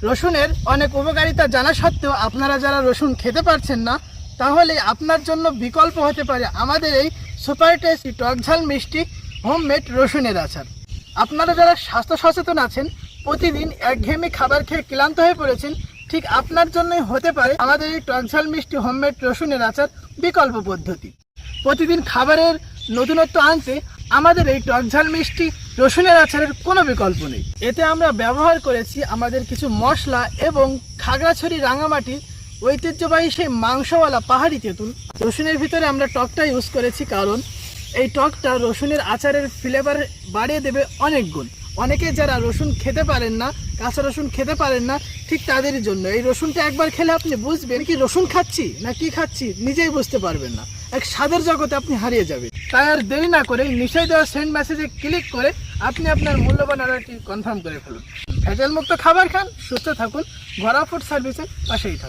রসুনের অনেক উপকারিতা জানা সত্ত্বেও আপনারা যারা রসুন খেতে পারছেন না, তাহলে আপনার জন্য বিকল্প হতে পারে আমাদের এই সুপার টেস্টি টকঝাল মিষ্টি হোমমেড রসুনের আচার। আপনারা যারা স্বাস্থ্য সচেতন আছেন, প্রতিদিন একঘেয়েমি খাবার খেয়ে ক্লান্ত হয়ে পড়েছেন, ঠিক আপনার জন্যই হতে পারে আমাদের এই টকঝাল মিষ্টি হোমমেড রসুনের আচার বিকল্প পদ্ধতি। প্রতিদিন খাবারের নতুনত্ব আনতে আমাদের এই টকঝাল মিষ্টি রসুনের আচারের কোনো বিকল্প নেই। এতে আমরা ব্যবহার করেছি আমাদের কিছু মশলা এবং খাগড়াছড়ি রাঙামাটির ঐতিহ্যবাহী সেই মাংসওয়ালা পাহাড়ি তেঁতুল। রসুনের ভিতরে আমরা টকটা ইউজ করেছি কারণ এই টকটা রসুনের আচারের ফ্লেভার বাড়িয়ে দেবে অনেক গুণ। অনেকে যারা রসুন খেতে পারেন না, কাঁচা রসুন খেতে পারেন না, ঠিক তাদের জন্য এই রসুনটা একবার খেলে আপনি বুঝবেন কি রসুন খাচ্ছি না কি খাচ্ছি নিজেই বুঝতে পারবেন না। এক স্বাদের জগতে আপনি হারিয়ে যাবেন। তাই আর দেরি না করে নিশ্চয়ই দেওয়া সেন্ড মেসেজে ক্লিক করে আপনি আপনার মূল্যবান অর্ডারটি কনফার্ম করে ফেলুন। ভেজাল মুক্ত খাবার খান, সুস্থ থাকুন, ঘরোয়া ফুড সার্ভিসের পাশেই থাকুন।